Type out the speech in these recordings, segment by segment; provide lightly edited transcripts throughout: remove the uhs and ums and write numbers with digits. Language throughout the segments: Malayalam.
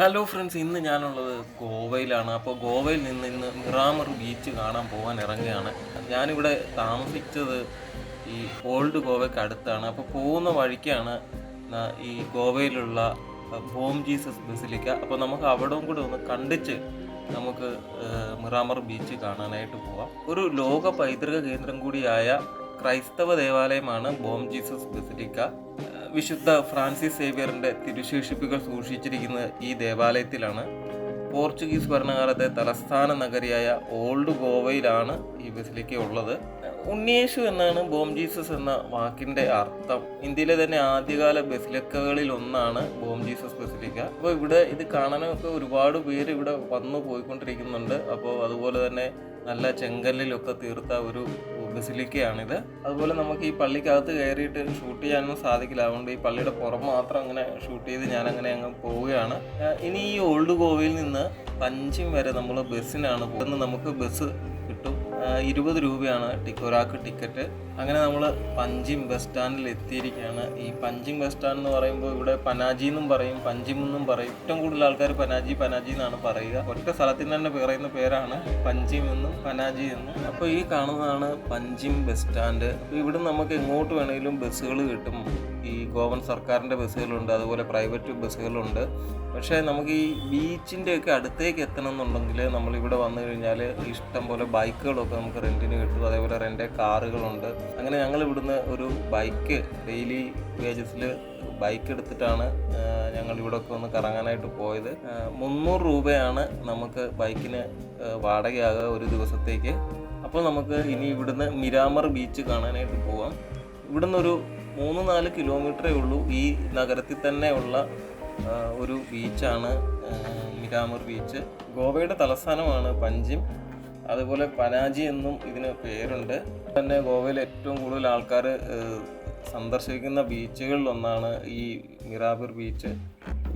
ഹലോ ഫ്രണ്ട്സ്, ഇന്ന് ഞാനുള്ളത് ഗോവയിലാണ്. അപ്പോൾ ഗോവയിൽ നിന്ന് ഇന്ന് മിറാമർ ബീച്ച് കാണാൻ പോകാൻ ഇറങ്ങുകയാണ്. ഞാനിവിടെ താമസിച്ചത് ഈ ഓൾഡ് ഗോവയ്ക്ക് അടുത്താണ്. അപ്പോൾ പോകുന്ന വഴിക്കാണ് ഈ ഗോവയിലുള്ള ബോം ജീസസ് ബസിലിക്ക. അപ്പോൾ നമുക്ക് അവിടവും കൂടെ ഒന്ന് കണ്ടിച്ച് നമുക്ക് മിറാമർ ബീച്ച് കാണാനായിട്ട് പോവാം. ഒരു ലോക പൈതൃക കേന്ദ്രം കൂടിയായ ക്രൈസ്തവ ദേവാലയമാണ് ബോം ജീസസ് ബസിലിക്ക. വിശുദ്ധ ഫ്രാൻസിസ് സേവ്യറിന്റെ തിരുശേഷിപ്പുകൾ സൂക്ഷിച്ചിരിക്കുന്ന ഈ ദേവാലയത്തിലാണ്. പോർച്ചുഗീസ് ഭരണകാലത്തെ തലസ്ഥാന നഗരിയായ ഓൾഡ് ഗോവയിലാണ് ഈ ബസിലിക്ക ഉള്ളത്. ഉണ്ണിയേശു എന്നാണ് ബോം ജീസസ് എന്ന വാക്കിന്റെ അർത്ഥം. ഇന്ത്യയിലെ തന്നെ ആദ്യകാല ബസിലിക്കകളിൽ ഒന്നാണ് ബോം ജീസസ് ബസിലിക്ക. അപ്പോൾ ഇവിടെ ഇത് കാണാനൊക്കെ ഒരുപാട് പേര് ഇവിടെ വന്നു പോയിക്കൊണ്ടിരിക്കുന്നുണ്ട്. അപ്പോൾ അതുപോലെ തന്നെ നല്ല ചെങ്കല്ലിലൊക്കെ തീർത്ത ഒരു ബസിലിക്കയാണിത്. അതുപോലെ നമുക്ക് ഈ പള്ളിക്കകത്ത് കയറിയിട്ട് ഷൂട്ട് ചെയ്യാനൊന്നും സാധിക്കില്ല. അതുകൊണ്ട് ഈ പള്ളിയുടെ പുറം മാത്രം അങ്ങനെ ഷൂട്ട് ചെയ്ത് ഞാൻ അങ്ങനെ അങ്ങ് പോവുകയാണ്. ഇനി ഈ ഓൾഡ് ഗോവയിൽ നിന്ന് പഞ്ചിം വരെ നമ്മൾ ബസ്സിനാണ് പോകുന്നത്. നമുക്ക് ബസ് കിട്ടും. 20 രൂപയാണ് ഒരാൾക്ക് ടിക്കറ്റ്. അങ്ങനെ നമ്മൾ പഞ്ചിം ബസ് സ്റ്റാൻഡിൽ എത്തിയിരിക്കുകയാണ്. ഈ പഞ്ചിം ബസ് സ്റ്റാൻഡ് എന്ന് പറയുമ്പോൾ ഇവിടെ പനാജി എന്നും പറയും, പഞ്ചിം എന്നും പറയും. ഏറ്റവും കൂടുതൽ ആൾക്കാർ പനാജി എന്നാണ് പറയുക. ഒറ്റ സ്ഥലത്തിന് തന്നെ പറയുന്ന പേരാണ് പഞ്ചിം എന്നും പനാജി എന്നും. അപ്പോൾ ഈ കാണുന്നതാണ് പഞ്ചിം ബസ് സ്റ്റാൻഡ്. അപ്പോൾ ഇവിടെ നമുക്ക് എങ്ങോട്ട് വേണമെങ്കിലും ബസ്സുകൾ കിട്ടും. ഈ ഗോവൻ സർക്കാരിൻ്റെ ബസ്സുകളുണ്ട്, അതുപോലെ പ്രൈവറ്റ് ബസ്സുകളുണ്ട്. പക്ഷേ നമുക്ക് ഈ ബീച്ചിൻ്റെ ഒക്കെ അടുത്തേക്ക് എത്തണം എന്നുണ്ടെങ്കിൽ നമ്മളിവിടെ വന്നു കഴിഞ്ഞാൽ ഇഷ്ടം പോലെ ബൈക്കുകളൊക്കെ നമുക്ക് റെൻറ്റിന് കിട്ടും. അതേപോലെ റെൻ്റ് കാറുകളുണ്ട്. അങ്ങനെ ഞങ്ങൾ ഇവിടുന്ന് ഒരു ബൈക്ക് ഡെയിലി വേജസിൽ ബൈക്ക് എടുത്തിട്ടാണ് ഞങ്ങൾ ഇവിടെയൊക്കെ ഒന്ന് കറങ്ങാനായിട്ട് പോയത്. 300 രൂപയാണ് നമുക്ക് ബൈക്കിന് വാടകയാകുക ഒരു ദിവസത്തേക്ക്. അപ്പോൾ നമുക്ക് ഇനി ഇവിടുന്ന് മിരാമർ ബീച്ച് കാണാനായിട്ട് പോവാം. ഇവിടുന്ന് ഒരു 3-4 കിലോമീറ്ററേ ഉള്ളൂ. ഈ നഗരത്തിൽ തന്നെ ഉള്ള ഒരു ബീച്ചാണ് മിരാമർ ബീച്ച്. ഗോവയുടെ തലസ്ഥാനമാണ് പഞ്ചിം. അതുപോലെ പനാജി എന്നും ഇതിന് പേരുണ്ട്. തന്നെ ഗോവയിൽ ഏറ്റവും കൂടുതൽ ആൾക്കാർ സന്ദർശിക്കുന്ന ബീച്ചുകളിലൊന്നാണ് ഈ മിറാമർ ബീച്ച്.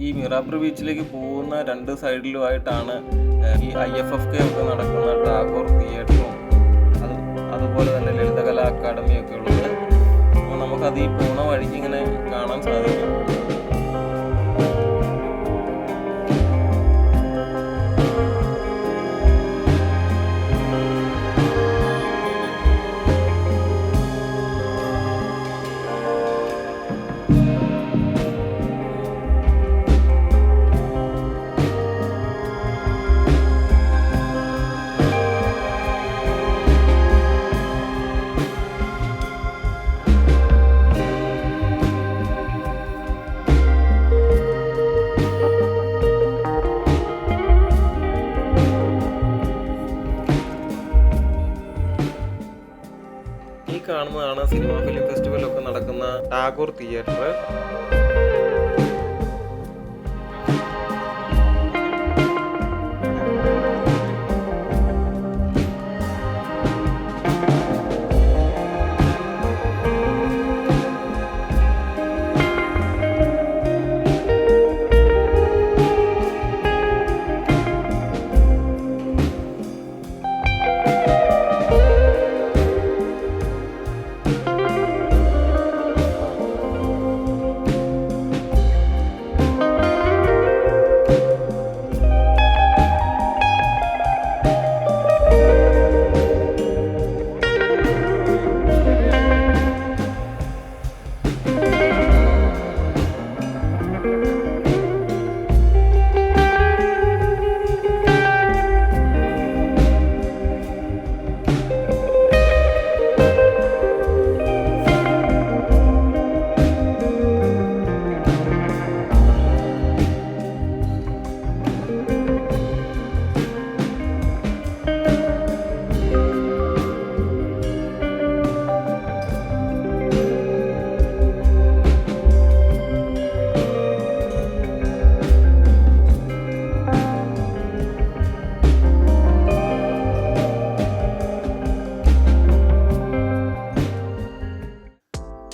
ഈ മിറാമർ ബീച്ചിലേക്ക് പോകുന്ന 2 സൈഡിലുമായിട്ടാണ് ഈ IFFK ഒക്കെ നടക്കുന്ന ടാഗോർ തിയേറ്ററും അതുപോലെ തന്നെ ലളിതകലാ അക്കാദമിയൊക്കെ ഉള്ളത്. അപ്പോൾ നമുക്കത് ഈ പോണ വഴിക്ക് ഇങ്ങനെ കാണാൻ സാധിക്കും. കാണുന്നതാണ് സിനിമ ഫിലിം ഫെസ്റ്റിവലൊക്കെ നടക്കുന്ന ടാഗോർ തിയേറ്റർ.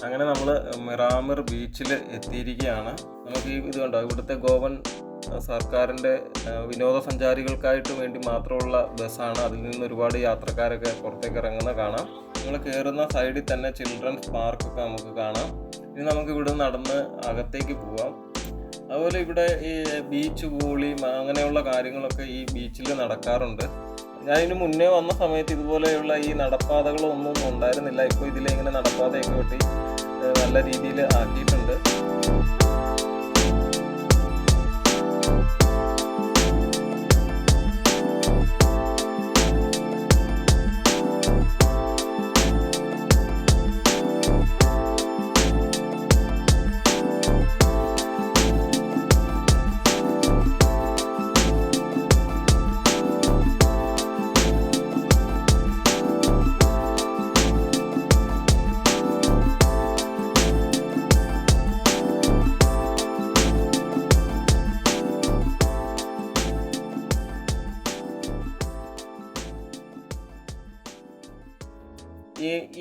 അങ്ങനെ നമ്മൾ മിറാമർ ബീച്ചിൽ എത്തിയിരിക്കുകയാണ്. നമുക്ക് ഈ ഇത് കണ്ടോ, ഇവിടുത്തെ ഗോവൻ സർക്കാരിൻ്റെ വിനോദസഞ്ചാരികൾക്കായിട്ട് വേണ്ടി മാത്രമുള്ള ബസ്സാണ്. അതിൽ നിന്ന് ഒരുപാട് യാത്രക്കാരൊക്കെ പുറത്തേക്ക് ഇറങ്ങുന്ന കാണാം. നമ്മൾ കയറുന്ന സൈഡിൽ തന്നെ ചിൽഡ്രൻസ് പാർക്കൊക്കെ നമുക്ക് കാണാം. ഇനി നമുക്ക് ഇവിടെ നടന്ന് അകത്തേക്ക് പോവാം. അതുപോലെ ഇവിടെ ഈ ബീച്ച് വോളി അങ്ങനെയുള്ള കാര്യങ്ങളൊക്കെ ഈ ബീച്ചിൽ നടക്കാറുണ്ട്. ഞാനിതിന് മുന്നേ വന്ന സമയത്ത് ഇതുപോലെയുള്ള ഈ നടപ്പാതകളൊന്നും ഉണ്ടായിരുന്നില്ല. ഇപ്പോൾ ഇതിലിങ്ങനെ നടപ്പാതയൊക്കെ വെട്ടി നല്ല രീതിയിൽ ആക്കിയിട്ടുണ്ട്.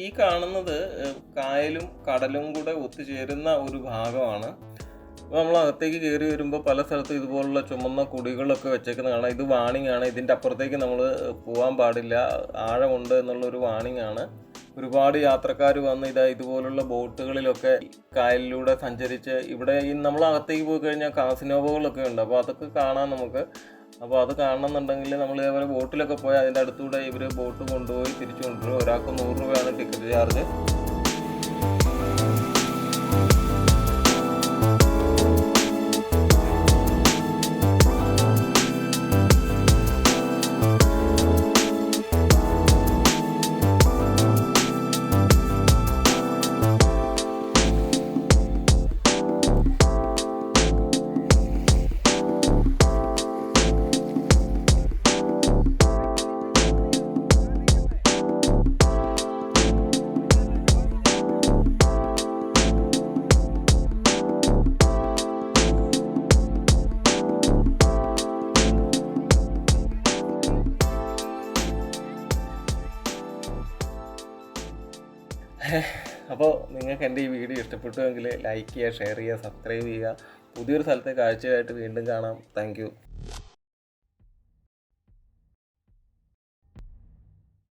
ഈ കാണുന്നത് കായലും കടലും കൂടെ ഒത്തുചേരുന്ന ഒരു ഭാഗമാണ്. അപ്പോൾ നമ്മൾ അകത്തേക്ക് കയറി വരുമ്പോൾ പല സ്ഥലത്തും ഇതുപോലുള്ള ചുമന്ന കുടികളൊക്കെ വെച്ചേക്കുന്നത് കാണാം. ഇത് വാണിംഗ് ആണ്. ഇതിൻ്റെ അപ്പുറത്തേക്ക് നമ്മൾ പോകാൻ പാടില്ല, ആഴമുണ്ട് എന്നുള്ളൊരു വാണിംഗ് ആണ്. ഒരുപാട് യാത്രക്കാർ വന്ന് ഇതുപോലുള്ള ബോട്ടുകളിലൊക്കെ കായലിലൂടെ സഞ്ചരിച്ച് ഇവിടെ നമ്മൾ അകത്തേക്ക് പോയി കഴിഞ്ഞാൽ കാസിനോവകളൊക്കെ ഉണ്ട്. അപ്പോൾ അതൊക്കെ കാണാൻ നമുക്ക്. അപ്പോൾ അത് കാണണമെന്നുണ്ടെങ്കിൽ നമ്മൾ ഇതേപോലെ ബോട്ടിലൊക്കെ പോയി അതിൻ്റെ അടുത്തൂടെ ഇവർ ബോട്ട് കൊണ്ടുപോയി തിരിച്ചു കൊണ്ടുവരും. ഒരാൾക്ക് 100 രൂപയാണ് ടിക്കറ്റ് ചാർജ്. അപ്പോൾ നിങ്ങൾക്ക് എൻ്റെ ഈ വീഡിയോ ഇഷ്ടപ്പെട്ടുവെങ്കിൽ ലൈക്ക് ചെയ്യുക, ഷെയർ ചെയ്യുക, സബ്സ്ക്രൈബ് ചെയ്യുക. പുതിയൊരു സ്ഥലത്തെ കാഴ്ചയായിട്ട് വീണ്ടും കാണാം. താങ്ക്